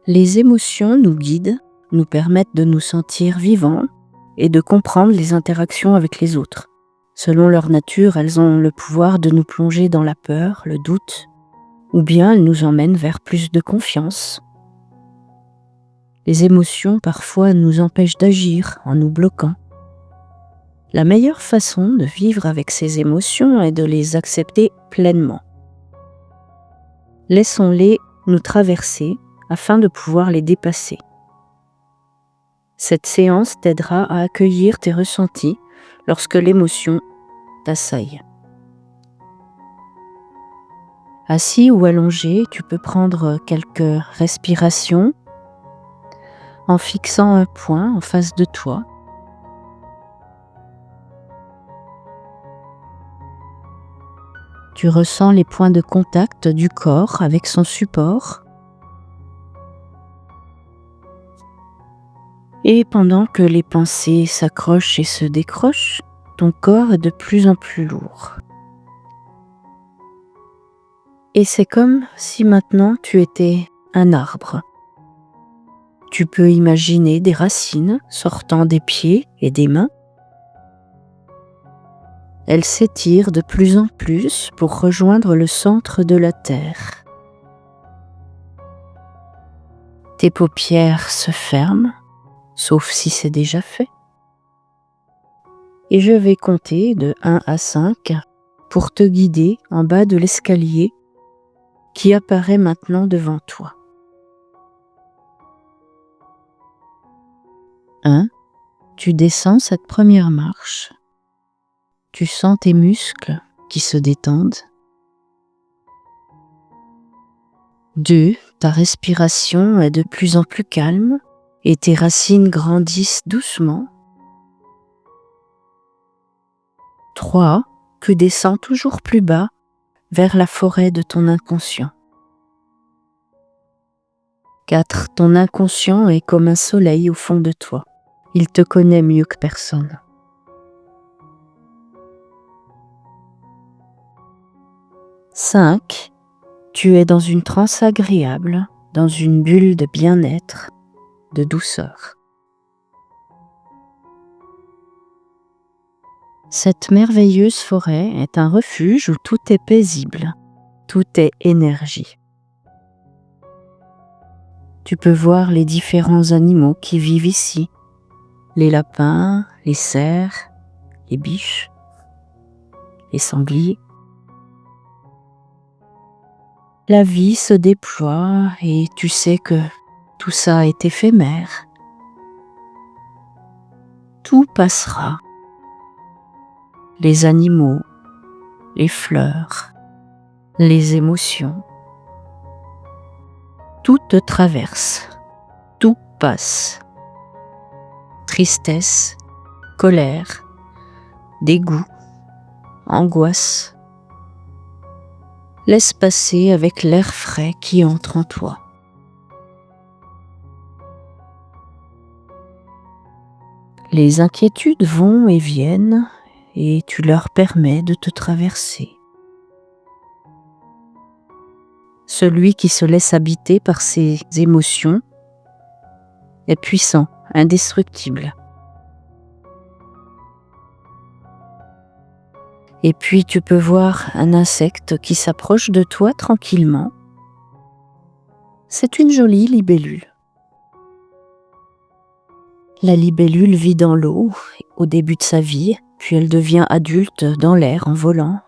Les émotions nous guident, nous permettent de nous sentir vivants et de comprendre les interactions avec les autres. Selon leur nature, elles ont le pouvoir de nous plonger dans la peur, le doute, ou bien elles nous emmènent vers plus de confiance. Les émotions parfois nous empêchent d'agir en nous bloquant. La meilleure façon de vivre avec ces émotions est de les accepter pleinement. Laissons-les nous traverser afin de pouvoir les dépasser. Cette séance t'aidera à accueillir tes ressentis lorsque l'émotion t'assaille. Assis ou allongé, tu peux prendre quelques respirations en fixant un point en face de toi. Tu ressens les points de contact du corps avec son support. Et pendant que les pensées s'accrochent et se décrochent, ton corps est de plus en plus lourd. Et c'est comme si maintenant tu étais un arbre. Tu peux imaginer des racines sortant des pieds et des mains. Elles s'étirent de plus en plus pour rejoindre le centre de la terre. Tes paupières se ferment, sauf si c'est déjà fait. Et je vais compter de 1 à 5 pour te guider en bas de l'escalier qui apparaît maintenant devant toi. 1. Tu descends cette première marche. Tu sens tes muscles qui se détendent. 2. Ta respiration est de plus en plus calme et tes racines grandissent doucement. 3. Tu descends toujours plus bas vers la forêt de ton inconscient. 4. Ton inconscient est comme un soleil au fond de toi. Il te connaît mieux que personne. 5. Tu es dans une transe agréable, dans une bulle de bien-être, de douceur. Cette merveilleuse forêt est un refuge où tout est paisible, tout est énergie. Tu peux voir les différents animaux qui vivent ici, les lapins, les cerfs, les biches, les sangliers. La vie se déploie et tu sais que tout ça est éphémère. Tout passera. Les animaux, les fleurs, les émotions. Tout te traverse, tout passe. Tristesse, colère, dégoût, angoisse. Laisse passer avec l'air frais qui entre en toi. Les inquiétudes vont et viennent et tu leur permets de te traverser. Celui qui se laisse habiter par ses émotions est puissant, indestructible. Et puis tu peux voir un insecte qui s'approche de toi tranquillement. C'est une jolie libellule. La libellule vit dans l'eau au début de sa vie, puis elle devient adulte dans l'air en volant.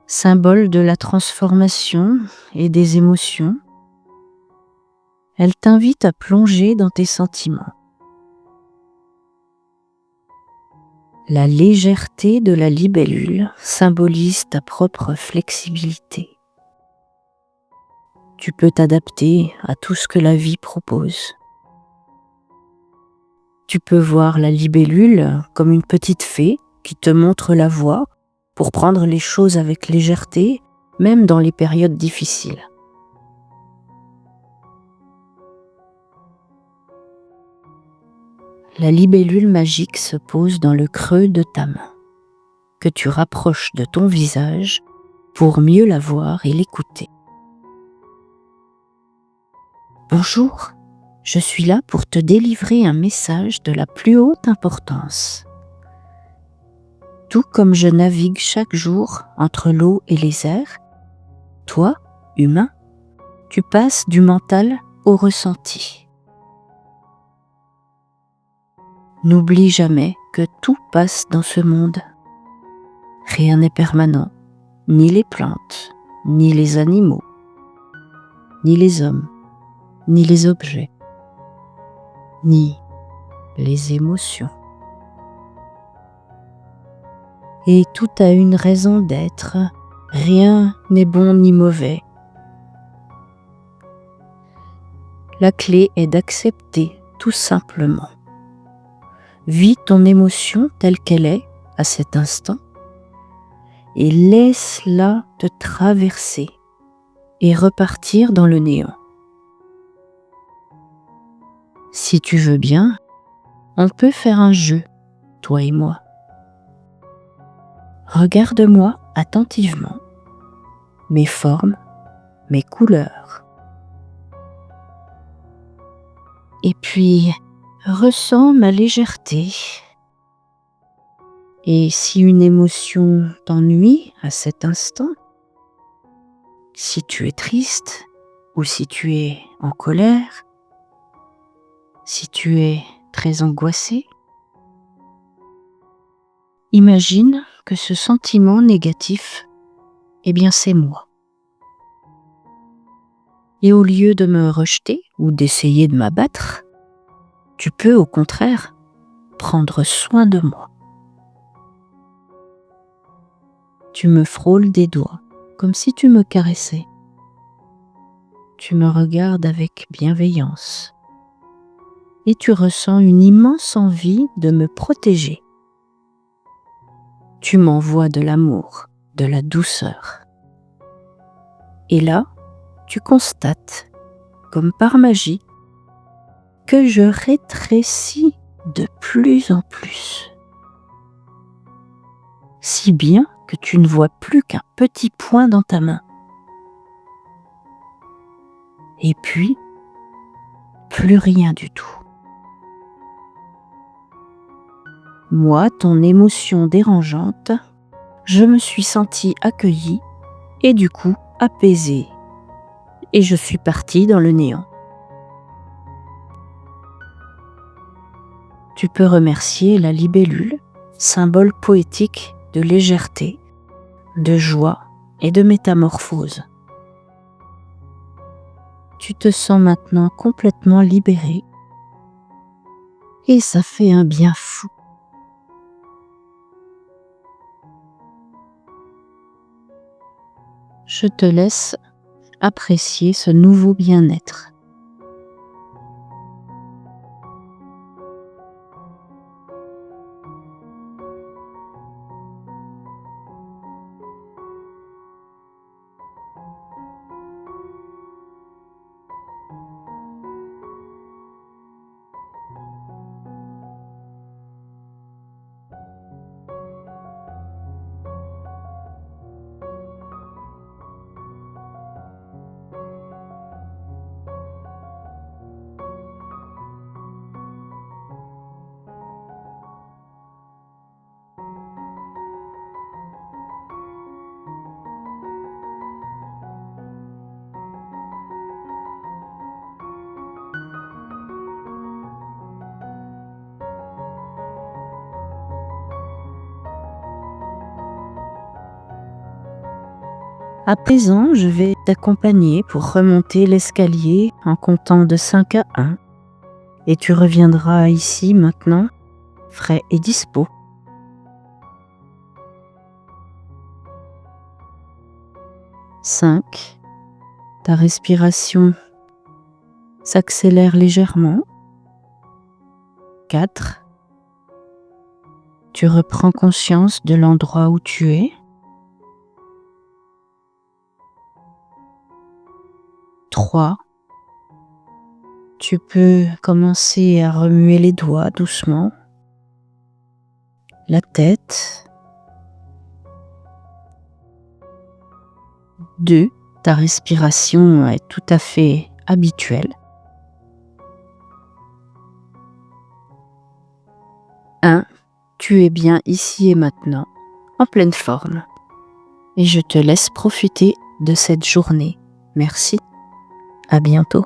Symbole de la transformation et des émotions, elle t'invite à plonger dans tes sentiments. La légèreté de la libellule symbolise ta propre flexibilité. Tu peux t'adapter à tout ce que la vie propose. Tu peux voir la libellule comme une petite fée qui te montre la voie pour prendre les choses avec légèreté, même dans les périodes difficiles. La libellule magique se pose dans le creux de ta main, que tu rapproches de ton visage pour mieux la voir et l'écouter. Bonjour, je suis là pour te délivrer un message de la plus haute importance. Tout comme je navigue chaque jour entre l'eau et les airs, toi, humain, tu passes du mental au ressenti. N'oublie jamais que tout passe dans ce monde. Rien n'est permanent, ni les plantes, ni les animaux, ni les hommes, ni les objets, ni les émotions. Et tout a une raison d'être, rien n'est bon ni mauvais. La clé est d'accepter tout simplement. Vis ton émotion telle qu'elle est à cet instant et laisse-la te traverser et repartir dans le néant. Si tu veux bien, on peut faire un jeu, toi et moi. Regarde-moi attentivement, mes formes, mes couleurs. Et puis, ressens ma légèreté. Et si une émotion t'ennuie à cet instant, si tu es triste ou si tu es en colère, si tu es très angoissé, imagine que ce sentiment négatif, eh bien c'est moi. Et au lieu de me rejeter ou d'essayer de m'abattre, tu peux au contraire prendre soin de moi. Tu me frôles des doigts comme si tu me caressais. Tu me regardes avec bienveillance et tu ressens une immense envie de me protéger. Tu m'envoies de l'amour, de la douceur. Et là, tu constates, comme par magie, que je rétrécis de plus en plus. Si bien que tu ne vois plus qu'un petit point dans ta main. Et puis, plus rien du tout. Moi, ton émotion dérangeante, je me suis sentie accueillie et du coup apaisée. Et je suis partie dans le néant. Tu peux remercier la libellule, symbole poétique de légèreté, de joie et de métamorphose. Tu te sens maintenant complètement libéré et ça fait un bien fou. Je te laisse apprécier ce nouveau bien-être. À présent, je vais t'accompagner pour remonter l'escalier en comptant de 5 à 1 et tu reviendras ici maintenant, frais et dispo. 5. Ta respiration s'accélère légèrement. 4. Tu reprends conscience de l'endroit où tu es. 3. Tu peux commencer à remuer les doigts doucement, la tête. 2. Ta respiration est tout à fait habituelle. 1. Tu es bien ici et maintenant, en pleine forme. Et je te laisse profiter de cette journée. Merci. À bientôt.